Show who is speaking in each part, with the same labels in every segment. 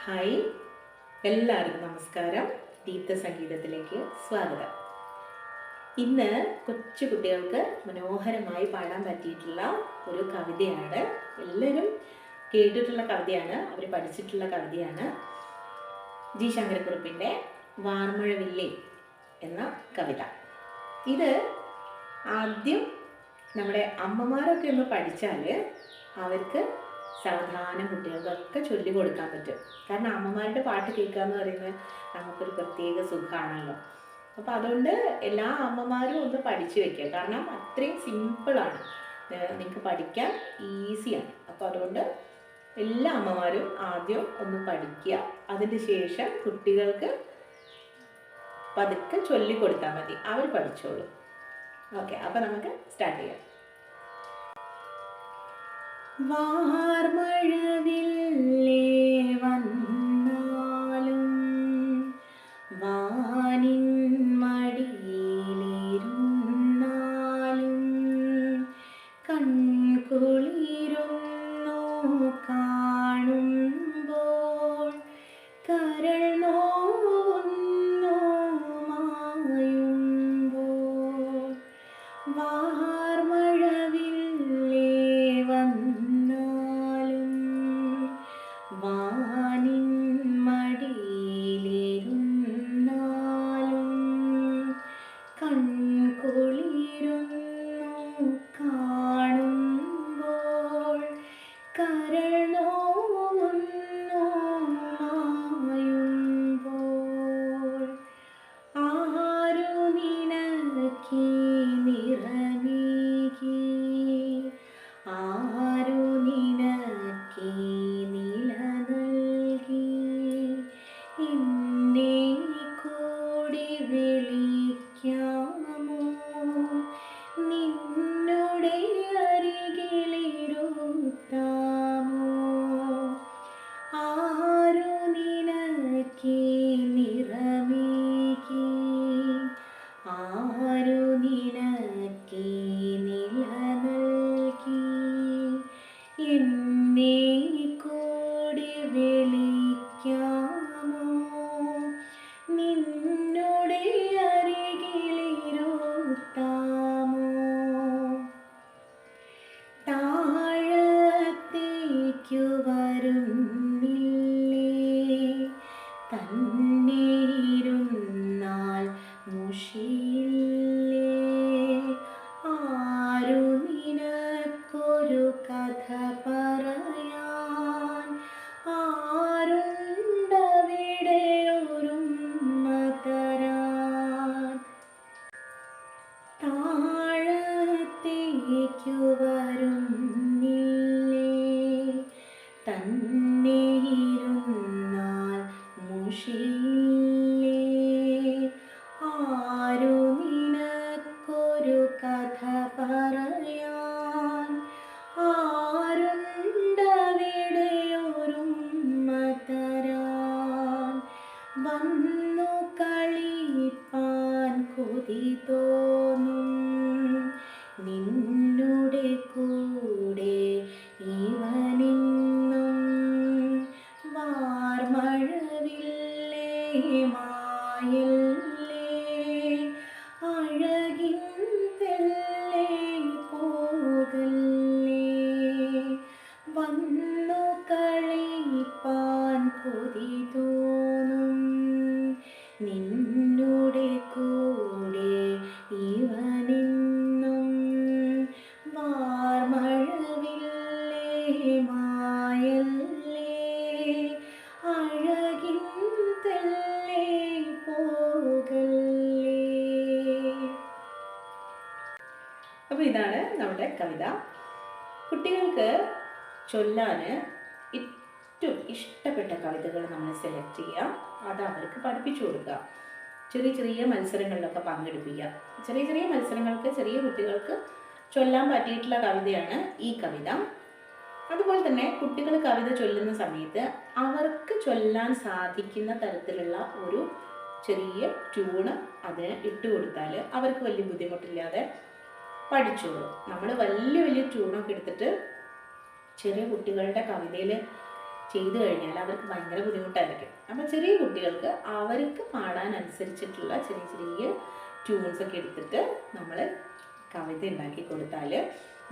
Speaker 1: Hi, എല്ലാവർക്കും നമസ്കാരം. ദീപ്ത സംഗീതത്തിലേക്ക് സ്വാഗതം. ഇന്ന് കൊച്ചു കുട്ടികൾക്ക് മനോഹരമായി പാടാൻ പറ്റിയിട്ടുള്ള ഒരു കവിതയാണ്. എല്ലാവരും കേട്ടിട്ടുള്ള കവിതയാണ്, അവർ പഠിച്ചിട്ടുള്ള കവിതയാണ്. ജി ശങ്കരക്കുറുപ്പിൻ്റെ വാർമഴവില്ലേ എന്ന കവിത. ഇത് ആദ്യം നമ്മുടെ അമ്മമാരൊക്കെ ഒന്ന് പഠിച്ചാൽ അവർക്ക് സാവധാനം കുട്ടികൾക്കൊക്കെ ചൊല്ലിക്കൊടുക്കാൻ പറ്റും. കാരണം അമ്മമാരുടെ പാട്ട് കേൾക്കുക എന്ന് പറയുന്നത് നമുക്കൊരു പ്രത്യേക സുഖമാണല്ലോ. അപ്പോൾ അതുകൊണ്ട് എല്ലാ അമ്മമാരും ഒന്ന് പഠിച്ചു വയ്ക്കുക. കാരണം അത്രയും സിമ്പിളാണ്, നിങ്ങൾക്ക് പഠിക്കാൻ ഈസിയാണ്. അപ്പോൾ അതുകൊണ്ട് എല്ലാ അമ്മമാരും ആദ്യം ഒന്ന് പഠിക്കുക. അതിന് ശേഷം കുട്ടികൾക്ക് പതുക്കെ ചൊല്ലിക്കൊടുത്താൽ മതി, അവർ പഠിച്ചോളൂ. ഓക്കെ, അപ്പോൾ നമുക്ക് സ്റ്റാർട്ട് ചെയ്യാം. വാർമഴവില്ലേ വന്നാലും വാനിൻ മടിയിലിരുന്നാലും കൺകുളിരുന്നു കാണുമ്പോൾ കരൾ നോവുന്നു മായുമ്പോൾ വാർമഴവില്ലേ വന്നാലും വാനിൻ മടിയിലിരുന്നാലും കൺകുളിരുന്നു കാണുമ്പോൾ കരൾ നോവുന്നു മായുമ്പോൾ ആരു നിനക്കീ നിറമേകി ആരു നിനക്കീ നില നൽകി എന്നെ കൂടി വിളിക്കാമോ നിന്നുടെ അരികിലിരുത്താമോ ആരു നിനക്കീ നിറമേകി ആരു നിനക്കീ നില നൽകി എന്നെ കൂടി വിളിക്കാമോ നിന്നുടെ അരികിലിരുത്താമോ താഴത്തേക്കു വരുന്നില്ലേ തന്നെ ഇരുന്നാൽ മുഷിയില്ലേ ആരു നിനക്കൊരു കഥ പറയാൻ ആരുണ്ടവിടെ ഒരുമ്മ തരാൻ താഴത്തേക്കു വരുന്നില്ലേ തന്നെ ഇരുന്നാൽ മുഷിയില്ലേ ആരു നിനക്കൊരു കഥ പറയാൻ ആരുണ്ടവിടെ ഒരുമ്മ തരാൻ വന്നു കളിപ്പാൻ കൊതി തോന്നും നിന്നുടെ കൂടെ ഇവനിന്നും വാർമഴവില്ലേ മായല്ലേ അഴകിൻ തെല്ലേ പോകല്ലേ വന്നു കളിപ്പാൻ കൊതി തോന്നും നിന്നുടെ കൂടെ ഇവനിന്നും വാർമഴവില്ലേ മായല്ലേ അഴകിൻ തെല്ലേ പോകല്ലേ. അപ്പോൾ ഇതാണ് നമ്മുടെ കവിത. കുട്ടികൾക്ക് ചൊല്ലാൻ ഏറ്റവും ഇഷ്ടപ്പെട്ട കവിതകൾ നമ്മൾ സെലക്ട് ചെയ്യുക, അത് അവർക്ക് പഠിപ്പിച്ചു കൊടുക്കുക. ചെറിയ ചെറിയ മത്സരങ്ങളിലൊക്കെ പങ്കെടുപ്പിക്കുക. ചെറിയ ചെറിയ മത്സരങ്ങൾക്ക് ചെറിയ കുട്ടികൾക്ക് ചൊല്ലാൻ പറ്റിയിട്ടുള്ള കവിതയാണ് ഈ കവിത. അതുപോലെ തന്നെ കുട്ടികൾ കവിത ചൊല്ലുന്ന സമയത്ത് അവർക്ക് ചൊല്ലാൻ സാധിക്കുന്ന തരത്തിലുള്ള ഒരു ചെറിയ ട്യൂണ് അതിന് ഇട്ട് കൊടുത്താൽ അവർക്ക് വലിയ ബുദ്ധിമുട്ടില്ലാതെ പഠിച്ചോളൂ. നമ്മൾ വലിയ വലിയ ട്യൂണൊക്കെ എടുത്തിട്ട് ചെറിയ കുട്ടികളുടെ കവിതയിൽ ചെയ്തു കഴിഞ്ഞാൽ അവർക്ക് ഭയങ്കര ബുദ്ധിമുട്ടായിരിക്കും. അപ്പോൾ ചെറിയ കുട്ടികൾക്ക് അവർക്ക് പാടാൻ അനുസരിച്ചിട്ടുള്ള ചെറിയ ചെറിയ ട്യൂൺസൊക്കെ എടുത്തിട്ട് നമ്മൾ കവിത ഉണ്ടാക്കി കൊടുത്താൽ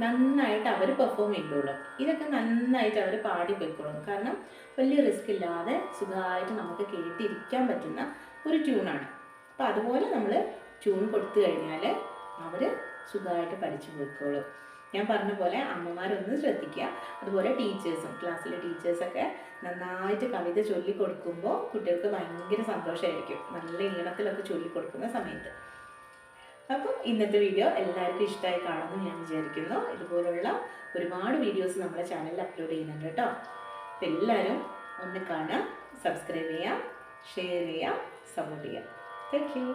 Speaker 1: നന്നായിട്ട് അവർ പെർഫോം ചെയ്തോളും. ഇതൊക്കെ നന്നായിട്ട് അവർ പാടി പോയിക്കോളും. കാരണം വലിയ റിസ്ക് ഇല്ലാതെ സുഖമായിട്ട് നമുക്ക് കേട്ടിരിക്കാൻ പറ്റുന്ന ഒരു ട്യൂണാണ്. അപ്പോൾ അതുപോലെ നമ്മൾ ട്യൂൺ കൊടുത്തു കഴിഞ്ഞാൽ അവർ സുഖമായിട്ട് പഠിച്ചു പോയിക്കോളും. ഞാൻ പറഞ്ഞ പോലെ അമ്മമാരൊന്ന് ശ്രദ്ധിക്കുക. അതുപോലെ ടീച്ചേഴ്സും, ക്ലാസ്സിലെ ടീച്ചേഴ്സൊക്കെ നന്നായിട്ട് കവിത ചൊല്ലിക്കൊടുക്കുമ്പോൾ കുട്ടികൾക്ക് ഭയങ്കര സന്തോഷമായിരിക്കും, നല്ല ഈണത്തിലൊക്കെ ചൊല്ലിക്കൊടുക്കുന്ന സമയത്ത്. അപ്പം ഇന്നത്തെ വീഡിയോ എല്ലാവർക്കും ഇഷ്ടമായി കാണുമെന്ന് ഞാൻ വിചാരിക്കുന്നു. ഇതുപോലുള്ള ഒരുപാട് വീഡിയോസ് നമ്മുടെ ചാനലിൽ അപ്ലോഡ് ചെയ്യുന്നുണ്ട് കേട്ടോ. അപ്പം എല്ലാവരും ഒന്ന് കാണുക, സബ്സ്ക്രൈബ് ചെയ്യുക, ഷെയർ ചെയ്യുക, സപ്പോർട്ട് ചെയ്യുക. Thank you.